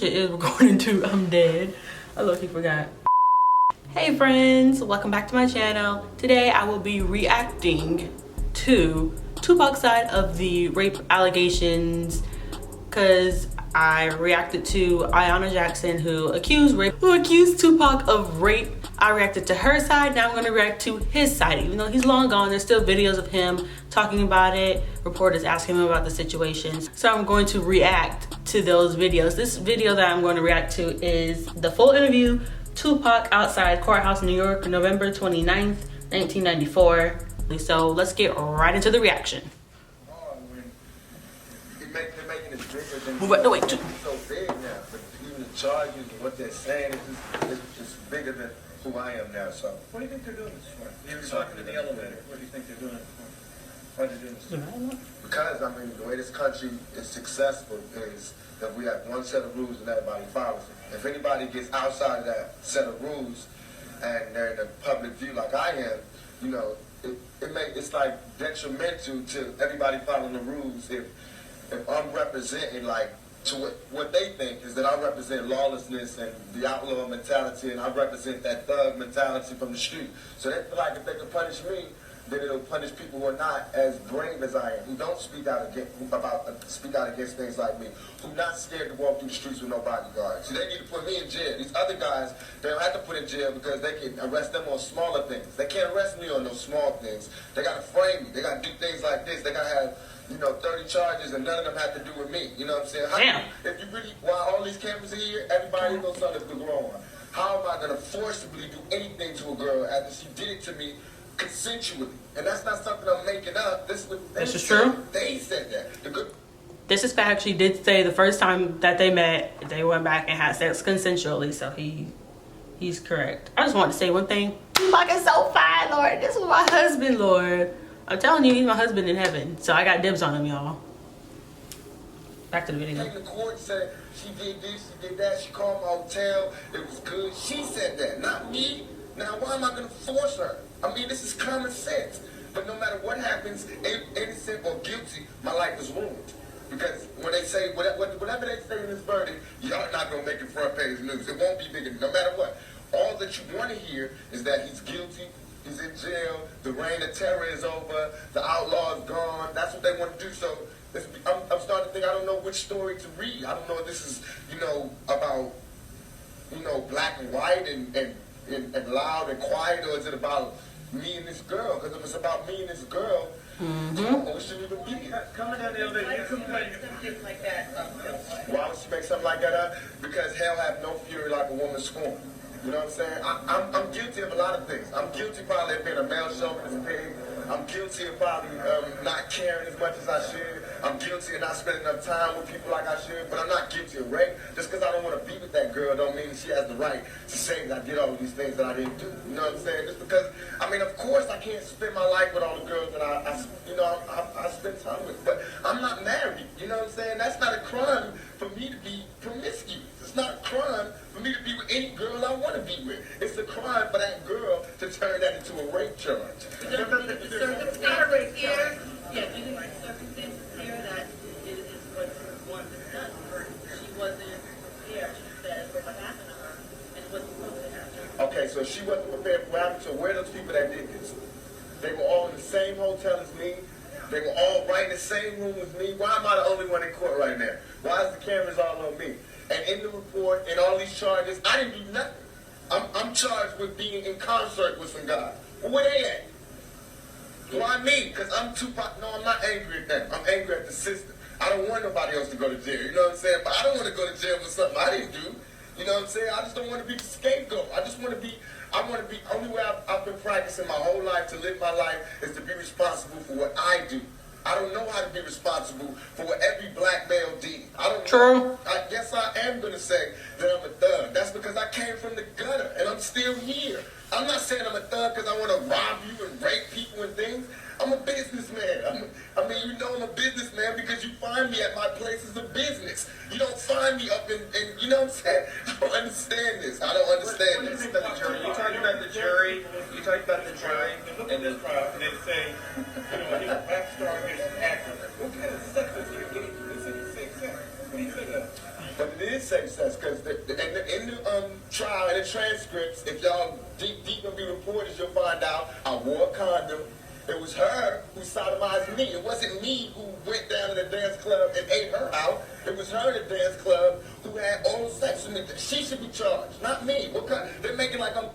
shit is recording too. I'm dead. I low-key forgot. Hey friends, welcome back to my channel. Today I will be reacting to Tupac's side of the rape allegations, because I reacted to Ayanna Jackson who accused Tupac of rape. I reacted to her side. Now I'm going to react to his side. Even though he's long gone, there's still videos of him talking about it. Reporters asking him about the situations. So I'm going to react to those videos. This video that I'm going to react to is the full interview, Tupac outside courthouse in New York, November 29th, 1994. So let's get right into the reaction. Wait. It's so big now, but even the charges and what they're saying is just bigger than who I am now. So, what do you think they're doing this for? You were talking in the elevator. What do you think they're doing it for? Why are they doing this? Because I mean, the way this country is successful is that we have one set of rules and everybody follows it. If anybody gets outside of that set of rules and they're in the public view like I am, you know, it's like detrimental to everybody following the rules if I'm representing like to what they think is that I represent lawlessness and the outlaw mentality, and I represent that thug mentality from the street. So they feel like if they can punish me, then it'll punish people who are not as brave as I am, who don't speak out against things like me, who not scared to walk through the streets with no bodyguards. So they need to put me in jail. These other guys, they don't have to put in jail because they can arrest them on smaller things. They can't arrest me on those small things. They got to frame me. They got to do things like this. They got to have 30 charges, and none of them have to do with me. You know what I'm saying? Damn. If you really, while all these cameras are here, everybody knows something to grow on. How am I going to forcibly do anything to a girl after she did it to me consensually? And that's not something I'm making up. This is true. They said that. This is fact. She did say the first time that they met, they went back and had sex consensually. So he's correct. I just want to say one thing. Tupac is so fine, Lord. This is my husband, Lord. I'm telling you, he's my husband in heaven. So I got dibs on him, y'all. Back to the video. The court said she did this, she did that, she called my hotel, it was good. She said that, not me. Now why am I going to force her? I mean, this is common sense. But no matter what happens, innocent or guilty, my life is ruined. Because when they say, whatever they say in this verdict, y'all not going to make it front page news. It won't be big, no matter what. All that you want to hear is that he's guilty. He's in jail, the reign of terror is over, the outlaw is gone. That's what they want to do. So I'm starting to think I don't know which story to read. I don't know if this is, about, black and white and loud and quiet, or is it about me and this girl? Because if it's about me and this girl, we shouldn't even be here. Coming down the elevator, something like that. Why would she make something like that up? Because hell have no fury like a woman scorned. You know what I'm saying? I'm guilty of a lot of things. I'm guilty probably of being a male chauvinist pig. I'm guilty of probably not caring as much as I should. I'm guilty of not spending enough time with people like I should. But I'm not guilty of rape. Just because I don't want to be with that girl don't mean that she has the right to say that I did all these things that I didn't do. You know what I'm saying? Just because, of course I can't spend my life with all the girls that I spend time with. But I'm not married. You know what I'm saying? That's not a crime for me to be promiscuous. It's not a crime for me to be with any girl I want to be with. It's a crime for that girl to turn that into a rape charge. The circumstances here, do you think the circumstances here that is what one discussed? She wasn't prepared, she said, for what happened to her and what's supposed to happen. Okay, so she wasn't prepared for what happened. So where are those people that did this? They were all in the same hotel as me. They were all right in the same room with me. Why am I the only one in court right now? Why is the cameras all on me? And in the report, and all these charges, I didn't do nothing. I'm charged with being in concert with some guys. Well, where they at? Why me? Because I'm Tupac. No, I'm not angry at them. I'm angry at the system. I don't want nobody else to go to jail. You know what I'm saying? But I don't want to go to jail for something I didn't do. You know what I'm saying? I just don't want to be the scapegoat. I want to be, only way I've been practicing my whole life to live my life is to be responsible for what I do. I don't know how to be responsible for what every black male did. I don't know. I guess I am going to say that I'm a thug. That's because I came from the gutter and I'm still here. I'm not saying I'm a thug because I want to rob you and rape people and things. I'm a businessman. I'm a businessman because you find me at my places of business. You don't find me up in you know what I'm saying? I don't understand this. I don't understand this. What do you think about the jury? You talked about the jury. And they say, he's a rap star, he's an actor. What kind of sex is he getting? He said he's sex. What do you think of that? But the did say sex because in the trial and the transcripts, if y'all deep in the reporters, you'll find out I wore a condom. It was her who sodomized me. It wasn't me who went down to the dance club and ate her out. It was her in the dance club who had oral sex with me. She should be charged, not me. They're making like I'm...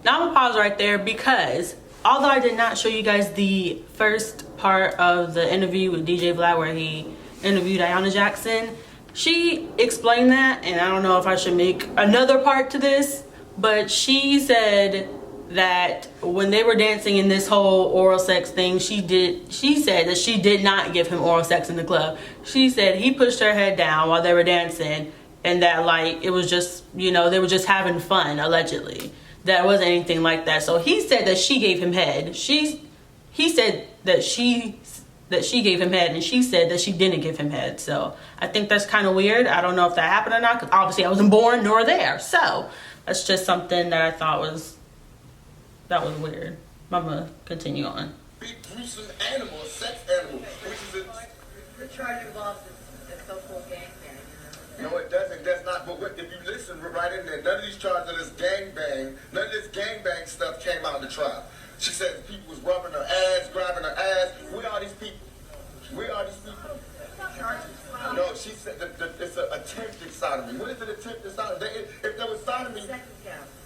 Now I'm gonna pause right there because although I did not show you guys the first part of the interview with DJ Vlad where he interviewed Ayanna Jackson, she explained that, and I don't know if I should make another part to this, but she said that when they were dancing in this whole oral sex thing, she said that she did not give him oral sex in the club. She said he pushed her head down while they were dancing, and that like it was just, you know, they were just having fun, allegedly. That wasn't anything like that. So he said that she gave him head. He said that she gave him head, and she said that she didn't give him head. So I think that's kind of weird. I don't know if that happened or not, because obviously I wasn't born nor there. So that's just something that I thought was weird. I'm gonna continue on. Big gruesome animal, a sex animal, which is The charge involves a so-called gangbang. No, it doesn't. That's not. But if you listen right in there, none of these charges of this gangbang, none of this gangbang stuff came out in the trial. She said people was rubbing her ass, grabbing her ass. Where are these people? Where are these people? No, she said that it's an attempted sodomy. What is an attempted sodomy? If there was sodomy, if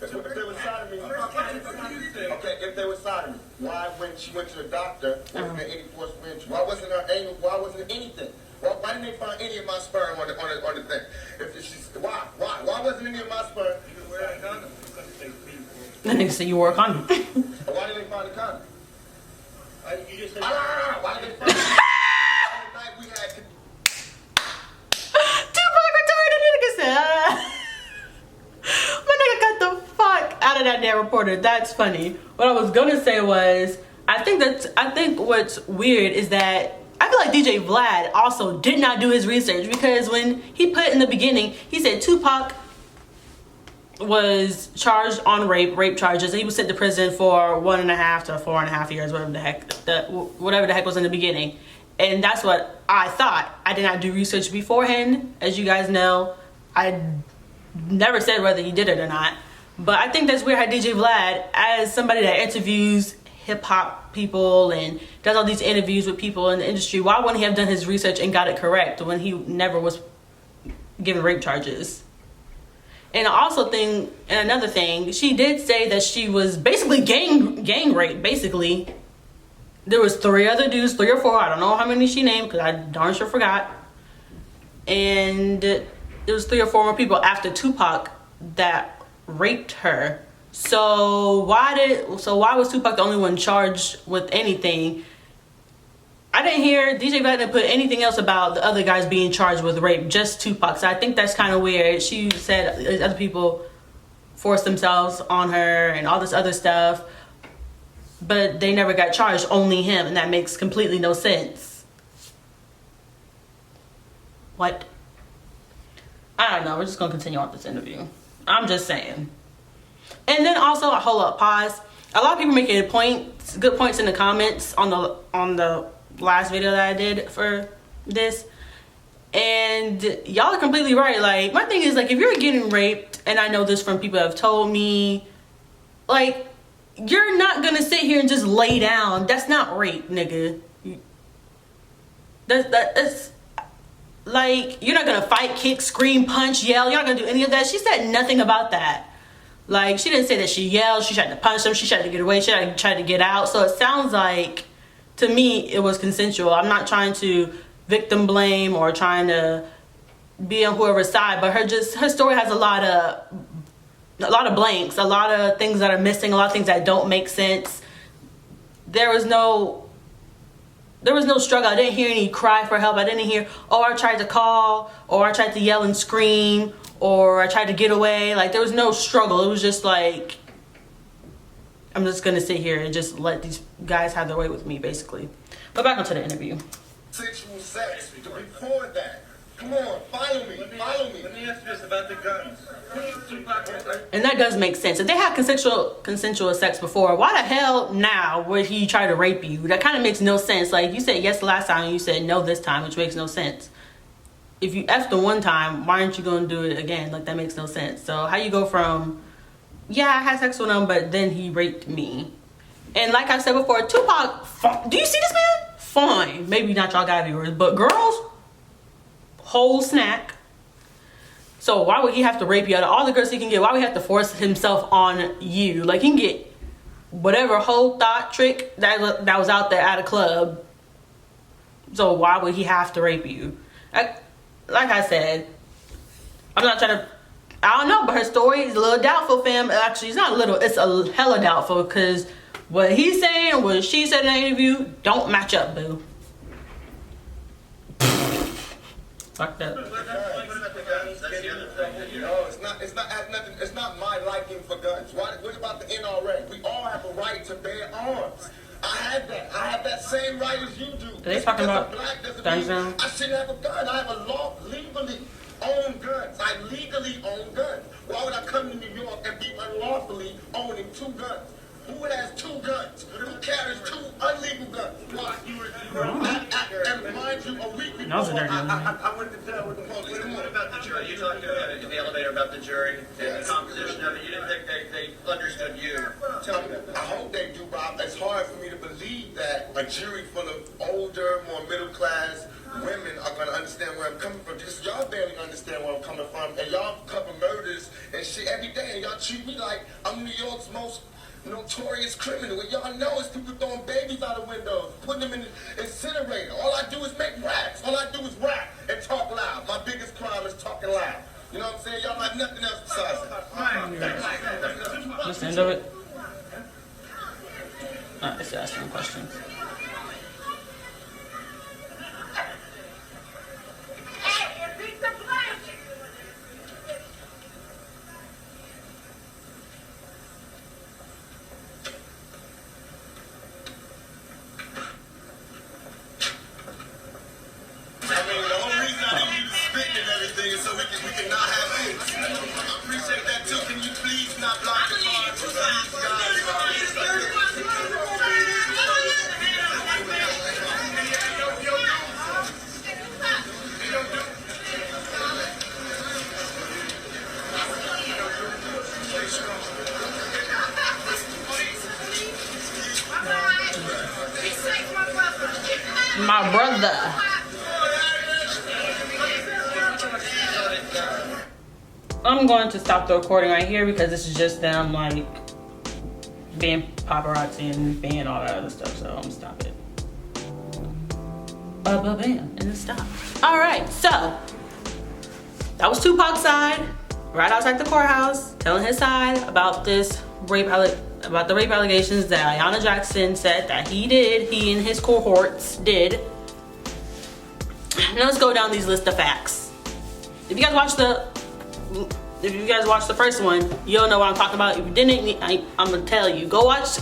there was sodomy, okay, if there was sodomy, why when she went to the doctor, wasn't there any forced entry? Why wasn't her anal? Why wasn't anything? Why didn't they find any of my sperm on the thing? Why wasn't any of my sperm? The nigga said you wore a condom. Why didn't they find the condom? You just said Why didn't they find the night we had? Tupac retarded, nigga said. My nigga got the fuck out of that damn reporter. That's funny. What I was gonna say was, I think what's weird is that I feel like DJ Vlad also did not do his research, because when he put in the beginning, he said Tupac was charged on rape charges, and he was sent to prison for 1.5 to 4.5 years, whatever the heck was in the beginning. And that's what I thought. I did not do research beforehand. As you guys know, I never said whether he did it or not. But I think that's weird how DJ Vlad, as somebody that interviews hip-hop people and does all these interviews with people in the industry, why wouldn't he have done his research and got it correct when he never was given rape charges? And I also think, and another thing, she did say that she was basically gang raped, basically. There was 3 other dudes, 3 or 4, I don't know how many she named, because I darn sure forgot. And there was 3 or 4 more people after Tupac that raped her. So why was Tupac the only one charged with anything? I didn't hear DJ Vlad didn't put anything else about the other guys being charged with rape, just Tupac. So I think that's kind of weird. She said other people forced themselves on her and all this other stuff, but they never got charged, only him, and that makes completely no sense. What? I don't know, we're just gonna continue on this interview. I'm just saying. And then also, hold up, pause. A lot of people making good points in the comments on the last video that I did for this. And y'all are completely right. Like, my thing is, like, if you're getting raped, and I know this from people that have told me, like, you're not gonna sit here and just lay down. That's not rape, nigga. That's like, you're not gonna fight, kick, scream, punch, yell. You're not gonna do any of that. She said nothing about that. Like, she didn't say that she yelled, she tried to punch him, she tried to get away, she tried to get out. So it sounds like, to me, it was consensual. I'm not trying to victim blame or trying to be on whoever's side, but her story has a lot of blanks, a lot of things that are missing, a lot of things that don't make sense. There was no struggle. I didn't hear any cry for help. I didn't hear, oh, I tried to call, or I tried to yell and scream, or I tried to get away. Like, there was no struggle. It was just like, I'm just gonna sit here and just let these guys have their way with me, basically. But back onto the interview. Sexual sex before that. Come on, follow me. Let me ask you this about the guns. And that does make sense. If they had consensual sex before, why the hell now would he try to rape you? That kind of makes no sense. Like, you said yes last time and you said no this time, which makes no sense. if you F the one time, why aren't you gonna do it again? Like, that makes no sense. So how you go from, yeah, I had sex with him, but then he raped me. And like I said before, Tupac, do you see this man? Fine. Maybe not y'all guy viewers, but girls, whole snack. So why would he have to rape you out of all the girls he can get? Why would he have to force himself on you? Like, he can get whatever whole thought trick that was out there at a club. So why would he have to rape you? Like I said, I'm not trying to, I don't know, but her story is a little doubtful, fam. Actually, it's not a little, it's a hella doubtful, because what he's saying and what she said in the interview don't match up, boo. Fuck that. It's not my liking for guns. What about the NRA? We all have a right to bear arms. I have that same right as you do. Are they talking about guns now? I shouldn't have a gun. I have a law legally own guns. I legally own guns. Why would I come to New York and be unlawfully owning 2 guns? Who has 2 guns? Who carries 2 illegal guns? And mind you, a week before, I went to jail with the police. What about the jury? You talked in the elevator about the jury and the composition of it. You didn't think they understood you. Tell me that. I hope they do, Bob. It's hard for me to believe that a jury full of older, more middle-class women are going to understand where I'm coming from. Because y'all barely understand where I'm coming from. And y'all cover murders and shit every day. And y'all treat me like I'm New York's most notorious criminal. What y'all know is people throwing babies out of windows, putting them in the incinerator. All I do is make raps. All I do is rap and talk loud. My biggest crime is talking loud. You know what I'm saying? Y'all have nothing else besides that. That's the end of it. Alright, let's ask some questions. So we can not have this. I appreciate that too. Can you please not block the cards? My brother. I'm going to stop the recording right here because this is just them like being paparazzi and being all that other stuff. So I'm gonna stop it. Bam, and then stop. All right, so that was Tupac's side, right outside the courthouse, telling his side about this about the rape allegations that Ayanna Jackson said that he and his cohorts did. Now let's go down these list of facts. If you guys watched the first one, you'll know what I'm talking about. If you didn't, I'm gonna tell you. Go watch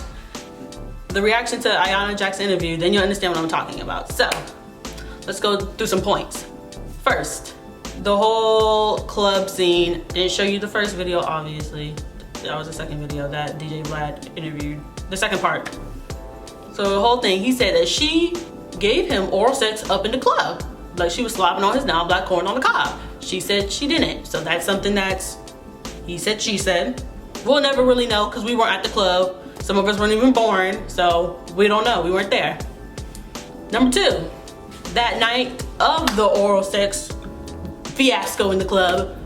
the reaction to Ayanna Jackson interview, then you'll understand what I'm talking about. So, let's go through some points. First, the whole club scene. Didn't show you the first video, obviously. That was the second video that DJ Vlad interviewed. The second part. So the whole thing, he said that she gave him oral sex up in the club. Like she was slobbing on his non-black corn on the cob. She said she didn't. So that's something that's, he said, she said. We'll never really know because we weren't at the club. Some of us weren't even born, so we don't know. We weren't there. Number two, that night of the oral sex fiasco in the club,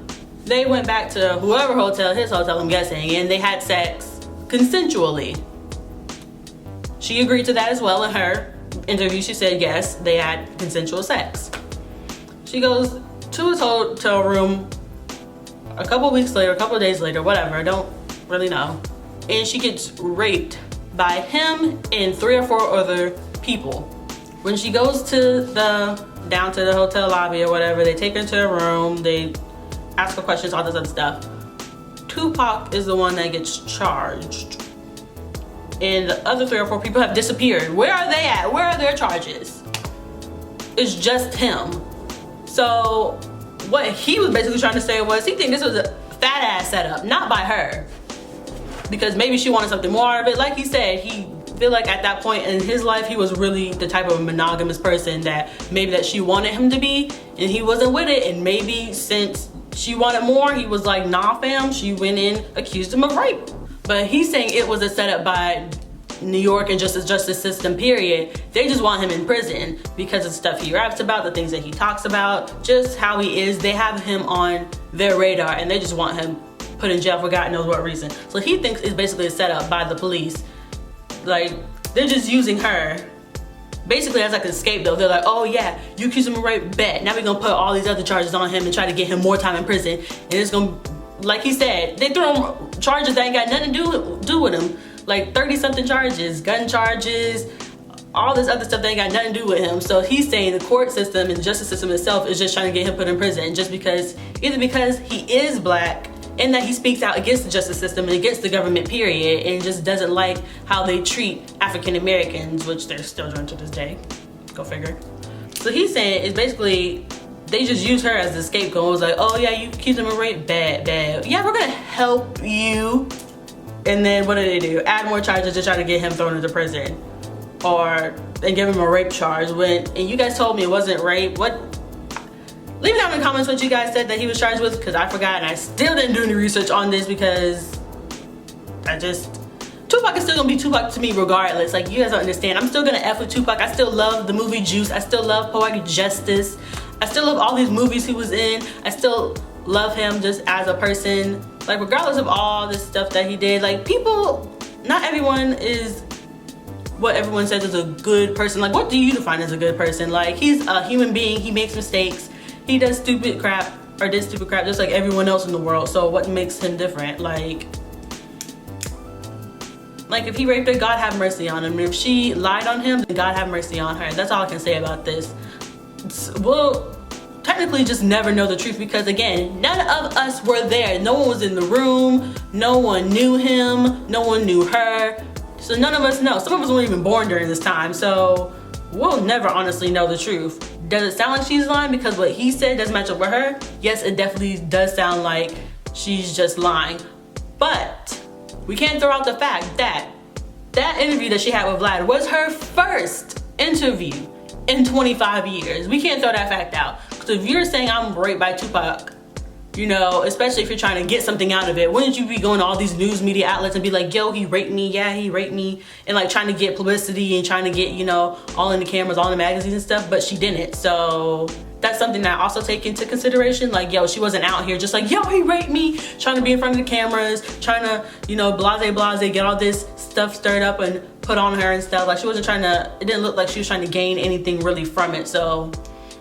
they went back to whoever hotel, his hotel I'm guessing, and they had sex consensually. She agreed to that as well in her interview. She said yes, they had consensual sex. She goes to his hotel room a couple weeks later, a couple of days later, whatever, I don't really know. And she gets raped by him and 3 or 4 other people. When she goes to down to the hotel lobby or whatever, they take her to a room, they ask her questions, all this other stuff. Tupac is the one that gets charged. And the other 3 or 4 people have disappeared. Where are they at? Where are their charges? It's just him. So what he was basically trying to say was he think this was a fat ass setup, not by her. Because maybe she wanted something more out of it. Like he said, he feel like at that point in his life, he was really the type of monogamous person that maybe that she wanted him to be, and he wasn't with it. And maybe since she wanted more, he was like, nah fam. She went in, accused him of rape. But he's saying it was a setup by New York and justice system, period. They just want him in prison because of stuff he raps about, the things that he talks about, just how he is. They have him on their radar and they just want him put in jail for God knows what reason. So he thinks it's basically a setup by the police. Like, they're just using her basically as like a scapegoat. They're like, oh yeah, you accuse him of rape, bet. Now we're gonna put all these other charges on him and try to get him more time in prison. And it's gonna, like he said, they throw him charges that ain't got nothing to do with him. Like 30 something charges, gun charges, all this other stuff that ain't got nothing to do with him. So he's saying the court system and the justice system itself is just trying to get him put in prison just because, either because he is black and that he speaks out against the justice system and against the government, period, and just doesn't like how they treat African Americans, which they're still doing to this day. Go figure. So he's saying it's basically, they just use her as the scapegoat. It was like, oh yeah, you accuse him of rape, bad. Yeah, we're gonna help you. And then what do? Add more charges to try to get him thrown into prison. And give him a rape charge and you guys told me it wasn't rape. What? Leave down in the comments what you guys said that he was charged with, because I forgot and I still didn't do any research on this because Tupac is still gonna be Tupac to me regardless. Like, you guys don't understand. I'm still gonna F with Tupac. I still love the movie Juice. I still love Poetic Justice. I still love all these movies he was in. I still love him just as a person. Like, regardless of all this stuff that he did, like, people, not everyone is what everyone says is a good person. Like, what do you define as a good person? Like, he's a human being. He makes mistakes. He does stupid crap, or did stupid crap just like everyone else in the world. So what makes him different? Like if he raped her, God have mercy on him. And if she lied on him, then God have mercy on her. That's all I can say about this. We'll technically just never know the truth because, again, none of us were there. No one was in the room. No one knew him. No one knew her. So none of us know. Some of us weren't even born during this time. So we'll never honestly know the truth. Does it sound like she's lying because what he said doesn't match up with her? Yes, it definitely does sound like she's just lying. But we can't throw out the fact that that interview that she had with Vlad was her first interview in 25 years. We can't throw that fact out. Because if you're saying I'm raped by Tupac, you know, especially if you're trying to get something out of it, wouldn't you be going to all these news media outlets and be like, yo, he raped me, yeah, he raped me, and like trying to get publicity and trying to get, you know, all in the cameras, all in the magazines and stuff, but she didn't. So that's something that I also take into consideration. Like, yo, she wasn't out here just like, yo, he raped me, trying to be in front of the cameras, trying to, you know, blase, get all this stuff stirred up and put on her and stuff. Like, she wasn't trying to, it didn't look like she was trying to gain anything really from it. So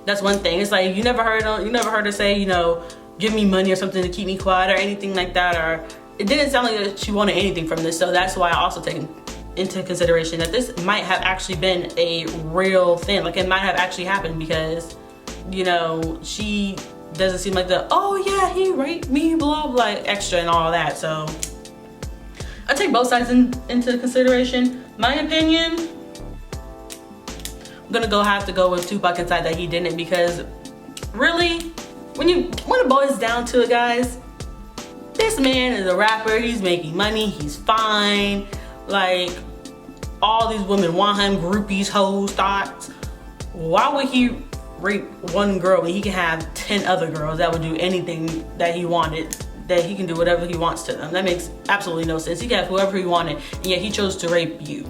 that's one thing. It's like, you never heard her say, you know, give me money or something to keep me quiet or anything like that, or it didn't sound like that she wanted anything from this. So that's why I also take into consideration that this might have actually been a real thing. Like, it might have actually happened because, you know, she doesn't seem like the, oh yeah, he raped me, blah blah, extra and all that. So I take both sides into consideration. My opinion, I'm gonna have to go with Tupac inside that he didn't, because really, when it boils down to it, guys, this man is a rapper. He's making money. He's fine. Like, all these women want him, groupies, hoes, thoughts. Why would he rape one girl when he can have 10 other girls that would do anything that he wanted, that he can do whatever he wants to them? That makes absolutely no sense. He can have whoever he wanted, and yet he chose to rape you.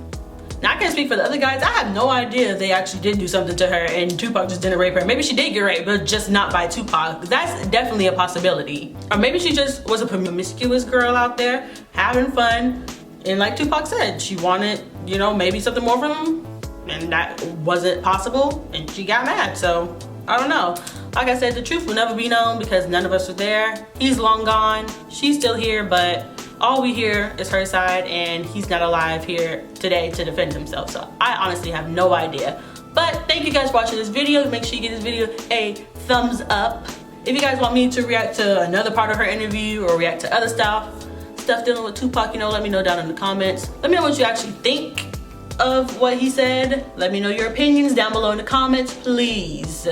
Now, I can't speak for the other guys. I have no idea if they actually did do something to her and Tupac just didn't rape her. Maybe she did get raped, but just not by Tupac. That's definitely a possibility. Or maybe she just was a promiscuous girl out there having fun. And like Tupac said, she wanted, you know, maybe something more from him. And that wasn't possible. And she got mad. So, I don't know. Like I said, the truth will never be known because none of us were there. He's long gone. She's still here, but all we hear is her side, and he's not alive here today to defend himself. So I honestly have no idea. But thank you guys for watching this video. Make sure you give this video a thumbs up. If you guys want me to react to another part of her interview or react to other stuff dealing with Tupac, you know, let me know down in the comments. Let me know what you actually think of what he said. Let me know your opinions down below in the comments, please.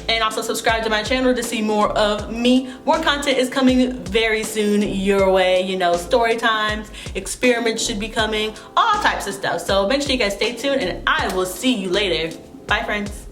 And also subscribe to my channel to see more of me. More content is coming very soon your way. You know, story times, experiments should be coming, all types of stuff. So make sure you guys stay tuned and I will see you later. Bye friends.